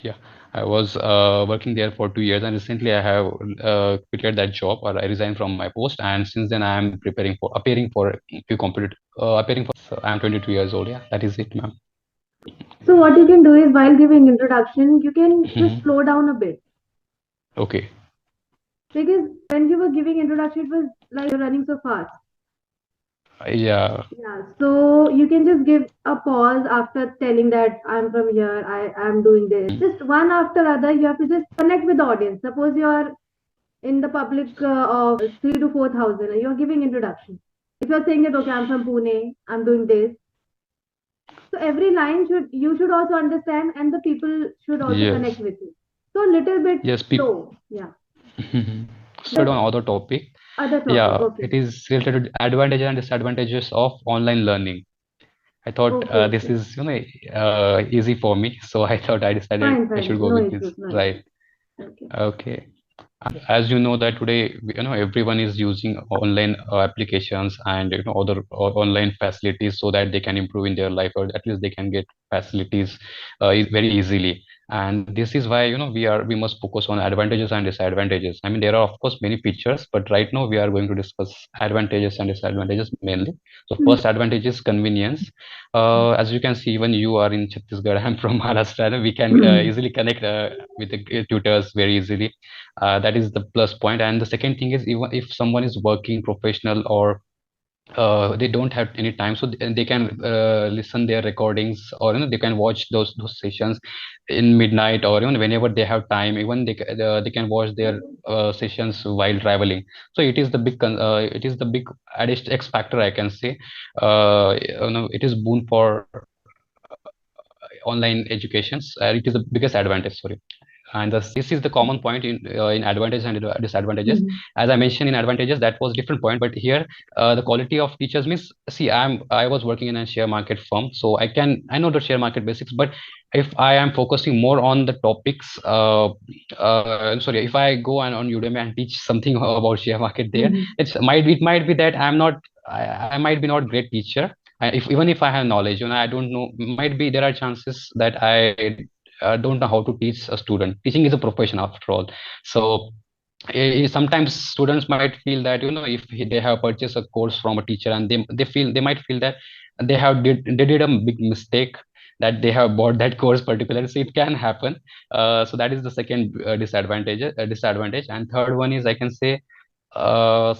Yeah, I was working there for 2 years, and recently I have quitted that job, or I resigned from my post, and since then I am preparing for appearing for a few competitive appearing for. So I am 22 years old. Yeah, that is it, ma'am. So what you can do is while giving introduction, you can just Mhm. slow down a bit Okay. because when you were giving introduction, it was like you're running so fast. Yeah. Yeah, so you can just give a pause after telling that I'm from here, I am doing this. Mm. Just one after other, you have to just connect with the audience. Suppose you're in the public of 3 to 4 thousand, you're giving introduction. If you're saying that okay, I'm from Pune, I'm doing this. So every line should you should also understand, and the people should also connect Yes. with you. So a little bit Yes. slow. Yeah. Started on other topic. Other topic. Yeah, Okay. it is related to advantages and disadvantages of online learning. I thought Okay. this Okay. is easy for me, so I thought I decided Fine. I Fine. should go No with this. issues. No Right. issues. Okay. Okay. As you know that today, everyone is using online applications and other online facilities so that they can improve in their life, or at least they can get facilities very easily. And this is why we must focus on advantages and disadvantages. I mean, there are of course many features, but right now we are going to discuss advantages and disadvantages mainly. So Mhm. first advantage is convenience. As you can see, even you are in Chhattisgarh, I'm from Maharashtra, and we can easily connect with the tutors very easily. That is the plus point. And the second thing is, even if someone is working professional, or they don't have any time, so they can listen their recordings, or they can watch those sessions in midnight, or even whenever they have time. Even they can watch their sessions while traveling. So it is the big additional X factor, I can say. It is boon for online educations. It is the biggest advantage. Sorry. And this is the common point in advantages and disadvantages. Mhm. As I mentioned, in advantages, that was different point, but here the quality of teachers means, see, I was working in a share market firm, so I know the share market basics. But if I am focusing more on the topics, sorry, if I go on Udemy and teach something about share market there, Mhm. it might be that I might be not great teacher. If even if I have knowledge, I don't know. Might be there are chances that I don't know how to teach a student. Teaching is a profession after all. So sometimes students might feel that if they have purchased a course from a teacher, and they might feel that they did a big mistake, that they have bought that course particularly. So it can happen. So that is the second disadvantage. And third one is, I can say, uh,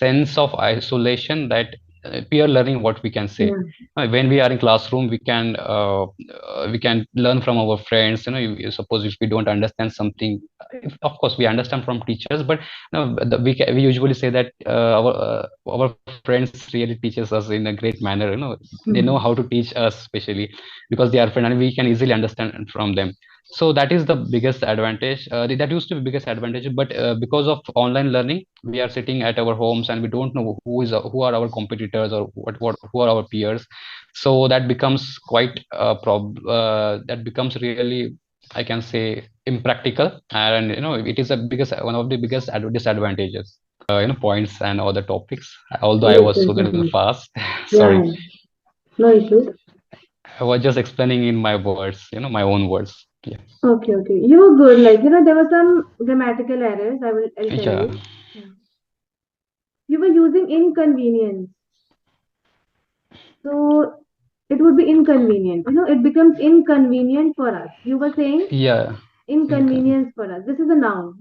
sense of isolation, that peer learning, what we can say. Yeah. When we are in classroom, we can learn from our friends. Suppose if we don't understand something, of course we understand from teachers, but we usually say that our friends really teaches us in a great manner. They know how Mhm. to teach us, especially because they are friends, and we can easily understand from them. So that is the biggest advantage. That used to be biggest advantage, but because of online learning, we are sitting at our homes, and we don't know who are our competitors, or what who are our peers. So that becomes quite a that becomes really, I can say, impractical. And it is a biggest one of the biggest disadvantages. Points and other topics. Although I Yes, was so yes, little definitely. fast, Yeah, sorry. yeah. No issues. I was just explaining in my words, my own words. Yeah. Okay, okay. You were good. Like, there were some grammatical errors. I'll tell Yeah. you. Yeah. You were using inconvenience. So it would be inconvenient. It becomes inconvenient for us. You were saying Yeah. Income. inconvenience for us. This is a noun.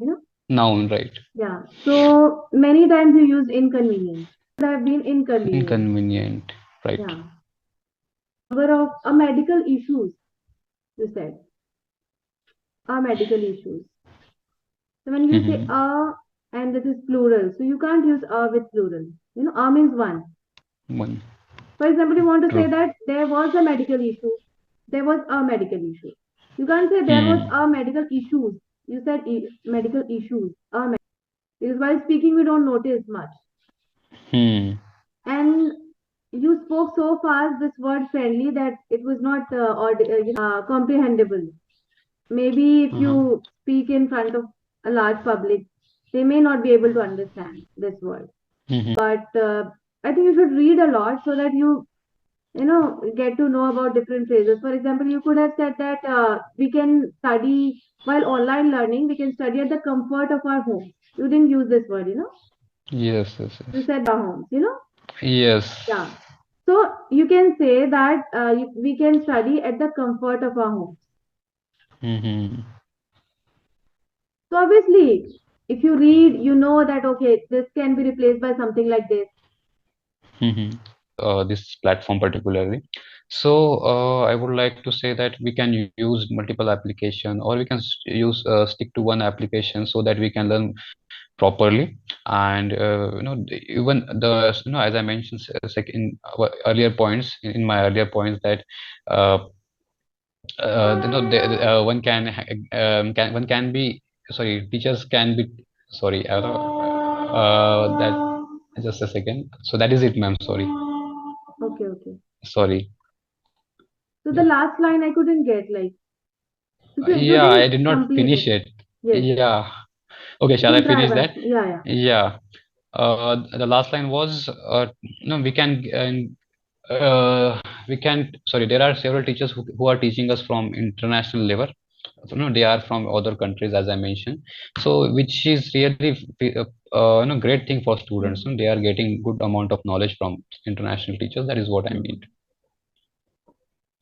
Noun, right? Yeah. So many times you used inconvenience. Would have been inconvenient. Inconvenient, right? Yeah. Number of medical issues, you said. Medical issues. So when you say Hmm. and this is plural, so you can't use with plural. Means one. One. For example, you want to say True. that there was a medical issue. There was a medical issue. You can't say there was Hmm. a medical issues. You said medical issues. Because while speaking, we don't notice much. Hmm. And you spoke so fast this word friendly that it was not comprehensible. Maybe if Uh-huh. you speak in front of a large public, they may not be able to understand this word. Hmm. But I think you should read a lot so that you get to know about different phrases. For example, you could have said that we can study while online learning, we can study at the comfort of our home. You didn't use this word, Yes, yes, you yes. said our homes. Yes. Yeah. So you can say that we can study at the comfort of our homes. Mm-hmm. So obviously, if you read, you know that okay, this can be replaced by something like this. This platform particularly. So I would like to say that we can use multiple application, or we can use stick to one application so that we can learn properly. And even as I mentioned in our earlier points, in my earlier points, that uh, one one can be, sorry, teachers can be, sorry, that, just a second. So that is it, ma'am. Sorry. Okay, okay. Sorry. So the Yeah. last line I couldn't get, like, you Yeah, I didn't did not complete finish it. it. Yes. Yeah. Okay, You shall I can try finish once. that? Yeah, yeah. Yeah. The last line was, no, we can, sorry, there are several teachers who are teaching us from international level. So, no, they are from other countries, as I mentioned. So, which is really, great thing for students. Hmm. They are getting good amount of knowledge from international teachers. That is what I mean.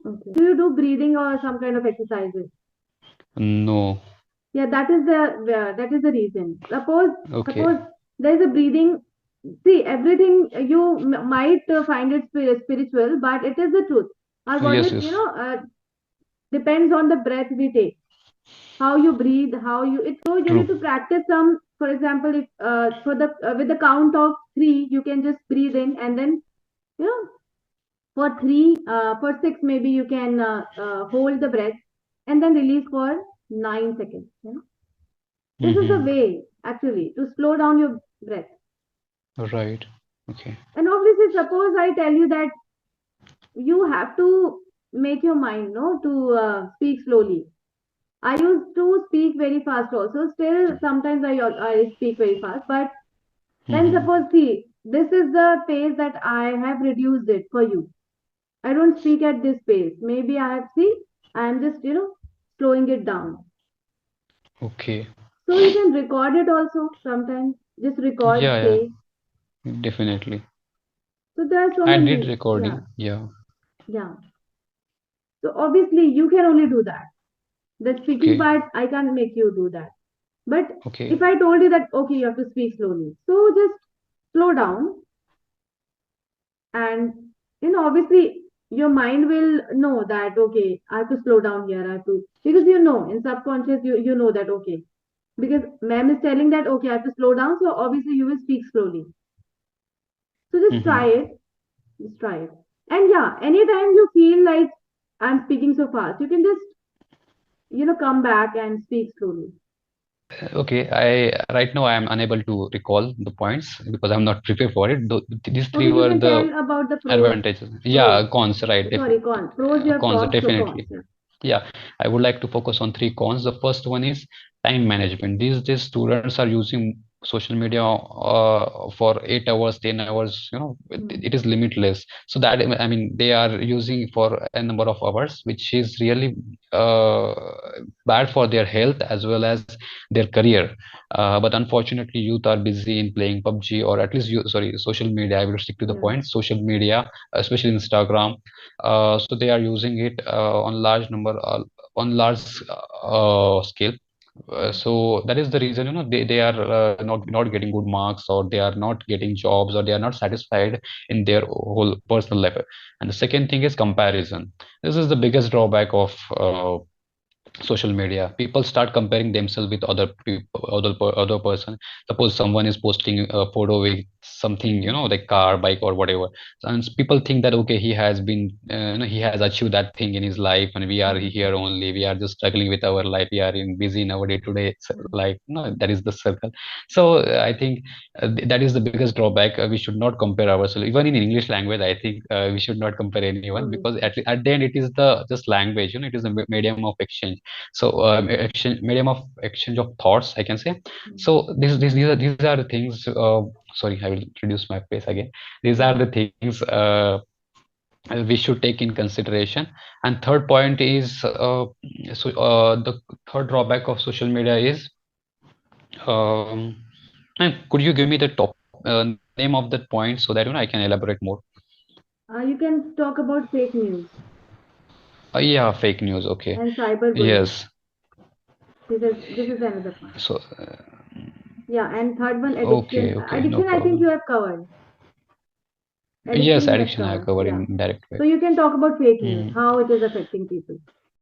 Hmm. Okay. Do you do breathing or some kind of exercises? No. Yeah, that is the reason. Okay. Suppose there is a breathing. See, everything you might find it spiritual, but it is the truth. Our Yes, bodies, yes. depends on the breath we take, how you breathe, how you. It's so you True. need to practice some. For example, if for the with the count of three, you can just breathe in, and then you know for six maybe you can hold the breath, and then release for 9 seconds. This is the Mm-hmm. way actually to slow down your breath. Right. Okay. And obviously, suppose I tell you that you have to make your mind no to speak slowly. I used to speak very fast also. Still, sometimes I speak very fast. But then Mm-hmm. suppose see, this is the pace that I have reduced it for you. I don't speak at this pace. Maybe I have see, I am just slowing it down. Okay. So you can record it also sometimes. Just record, Yeah, say. yeah, definitely. So there are so I did many. Yeah, recording. Yeah. yeah. So obviously you can only do that. The speaking Okay. part, I can't make you do that. But Okay. if I told you that, okay, you have to speak slowly. So just slow down and, obviously your mind will know that, okay, I have to slow down here. I have to, because in subconscious, you know that, okay, because ma'am is telling that, okay, I have to slow down. So obviously you will speak slowly. So just Mm-hmm. try it. Just try it. And yeah, anytime you feel like I'm speaking so fast, you can just, come back and speak slowly. Okay. I right now I am unable to recall the points because I'm not prepared for it. These three Okay, you were can the tell about the pros. advantages. Pros. Yeah, cons, right? Sorry, cons. Pros, you have Cons, cons, so cons. definitely. Yeah. Yeah, I would like to focus on three cons. The first one is time management. These days, students are using social media for 8 hours, 10 hours. It Hmm. is limitless. So that, I mean, they are using for a number of hours, which is really uh, bad for their health as well as their career. But unfortunately, youth are busy in playing PUBG, or at least sorry, social media. I will stick to the Yeah. point. Social media, especially Instagram. So they are using it on large scale. Hmm. So that is the reason, they are not getting good marks, or they are not getting jobs, or they are not satisfied in their whole personal life. And the second thing is comparison. This is the biggest drawback of social media. People start comparing themselves with other people, other person. Suppose someone is posting a photo with something, Hmm. like car, bike, or whatever, and people think that, okay, he has been he has achieved that thing in his life, and we are Hmm. here only, we are just struggling with our life, we are in busy in our day to day Hmm. life. No, that is the circle. So I think that is the biggest drawback. We should not compare ourselves, even in English language. I think we should not compare anyone, because Obviously. at the end it is the just language, it is a medium of exchange. So medium of exchange of thoughts, I can say. Hmm. So these are the things. Sorry, I will reduce my pace again. These are Hmm. the things we should take in consideration. And third point is the third drawback of social media is, um, and could you give me the top name of that point so that I can elaborate more? You can talk about fake news Yeah, fake news. Okay. and cyberbullying. Yes. This is another point. So Yeah, and third one, okay, addiction. okay, no Addiction, I think problem. you have covered. Yes, Addiction, you have addiction I covered. covered Yeah. in direct way. So you can talk about fake news, Mm. how it is affecting people.